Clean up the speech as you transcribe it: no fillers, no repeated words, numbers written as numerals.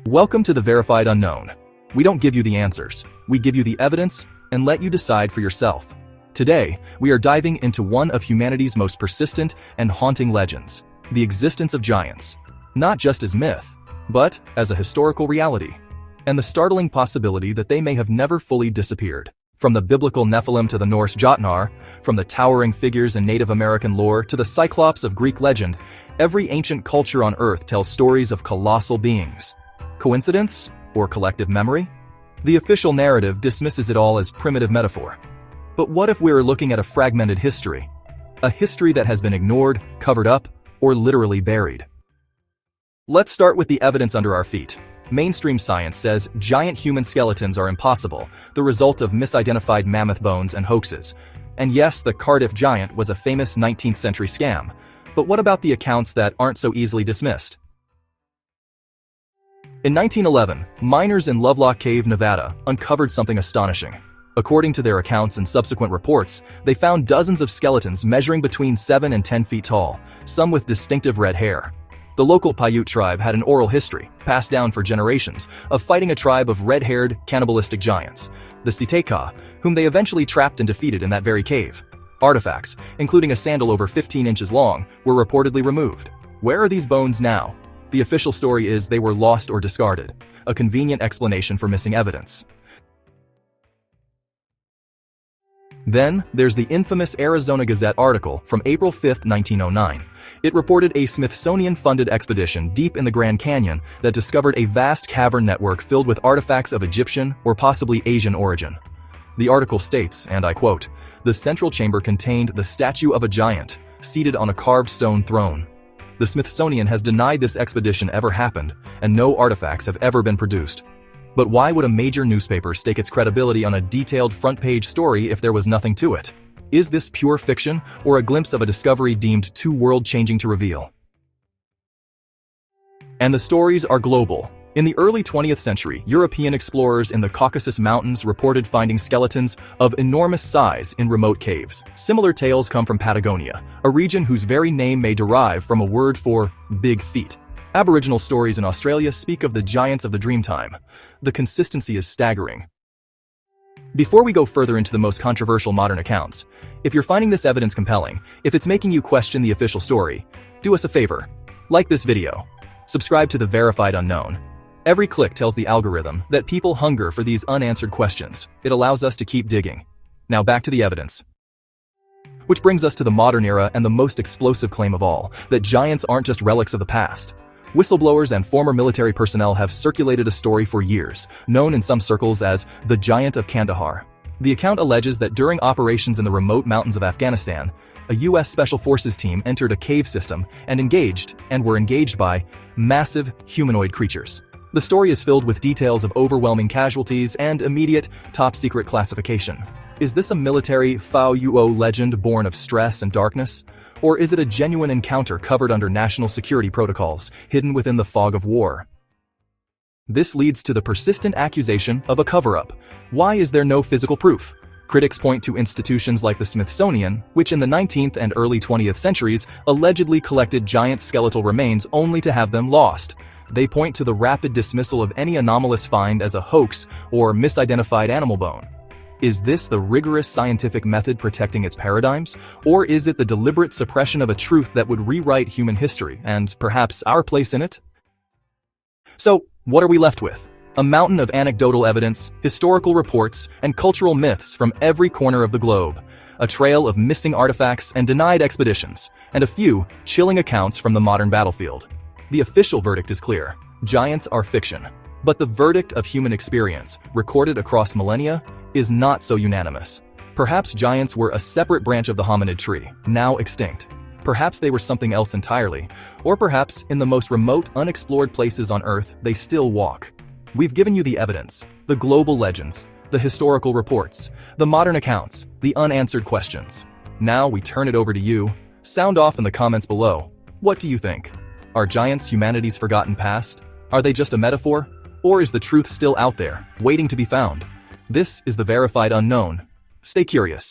Welcome to the Verified Unknown. We don't give you the answers, we give you the evidence and let you decide for yourself. Today, we are diving into one of humanity's most persistent and haunting legends, the existence of giants. Not just as myth, but as a historical reality, and the startling possibility that they may have never fully disappeared. From the biblical Nephilim to the Norse Jotnar, from the towering figures in Native American lore to the Cyclops of Greek legend, every ancient culture on Earth tells stories of colossal beings. Coincidence or collective memory? The official narrative dismisses it all as primitive metaphor. But what if we were looking at a fragmented history? A history that has been ignored, covered up, or literally buried. Let's start with the evidence under our feet. Mainstream science says giant human skeletons are impossible, the result of misidentified mammoth bones and hoaxes. And yes, the Cardiff giant was a famous 19th century scam. But what about the accounts that aren't so easily dismissed? In 1911, miners in Lovelock Cave, Nevada, uncovered something astonishing. According to their accounts and subsequent reports, they found dozens of skeletons measuring between 7 and 10 feet tall, some with distinctive red hair. The local Paiute tribe had an oral history, passed down for generations, of fighting a tribe of red-haired, cannibalistic giants, the Siteka, whom they eventually trapped and defeated in that very cave. Artifacts, including a sandal over 15 inches long, were reportedly removed. Where are these bones now? The official story is they were lost or discarded, a convenient explanation for missing evidence. Then, there's the infamous Arizona Gazette article from April 5, 1909. It reported a Smithsonian-funded expedition deep in the Grand Canyon that discovered a vast cavern network filled with artifacts of Egyptian or possibly Asian origin. The article states, and I quote, "The central chamber contained the statue of a giant, seated on a carved stone throne. The Smithsonian has denied this expedition ever happened, and no artifacts have ever been produced. But why would a major newspaper stake its credibility on a detailed front-page story if there was nothing to it? Is this pure fiction, or a glimpse of a discovery deemed too world-changing to reveal?" And the stories are global. In the early 20th century, European explorers in the Caucasus Mountains reported finding skeletons of enormous size in remote caves. Similar tales come from Patagonia, a region whose very name may derive from a word for big feet. Aboriginal stories in Australia speak of the giants of the Dreamtime. The consistency is staggering. Before we go further into the most controversial modern accounts, if you're finding this evidence compelling, if it's making you question the official story, do us a favor. Like this video. Subscribe to the Verified Unknown. Every click tells the algorithm that people hunger for these unanswered questions. It allows us to keep digging. Now back to the evidence. Which brings us to the modern era and the most explosive claim of all, that giants aren't just relics of the past. Whistleblowers and former military personnel have circulated a story for years, known in some circles as the Giant of Kandahar. The account alleges that during operations in the remote mountains of Afghanistan, a U.S. Special Forces team entered a cave system and were engaged by massive humanoid creatures. The story is filled with details of overwhelming casualties and immediate, top-secret classification. Is this a military Paiute legend born of stress and darkness? Or is it a genuine encounter covered under national security protocols, hidden within the fog of war? This leads to the persistent accusation of a cover-up. Why is there no physical proof? Critics point to institutions like the Smithsonian, which in the 19th and early 20th centuries allegedly collected giant skeletal remains only to have them lost. They point to the rapid dismissal of any anomalous find as a hoax or misidentified animal bone. Is this the rigorous scientific method protecting its paradigms, or is it the deliberate suppression of a truth that would rewrite human history and perhaps our place in it? So, what are we left with? A mountain of anecdotal evidence, historical reports, and cultural myths from every corner of the globe. A trail of missing artifacts and denied expeditions, and a few chilling accounts from the modern battlefield. The official verdict is clear. Giants are fiction. But the verdict of human experience, recorded across millennia, is not so unanimous. Perhaps giants were a separate branch of the hominid tree, now extinct. Perhaps they were something else entirely. Or perhaps, in the most remote, unexplored places on Earth, they still walk. We've given you the evidence, the global legends, the historical reports, the modern accounts, the unanswered questions. Now we turn it over to you. Sound off in the comments below. What do you think? Are giants humanity's forgotten past? Are they just a metaphor? Or is the truth still out there, waiting to be found? This is the Verified Unknown. Stay curious.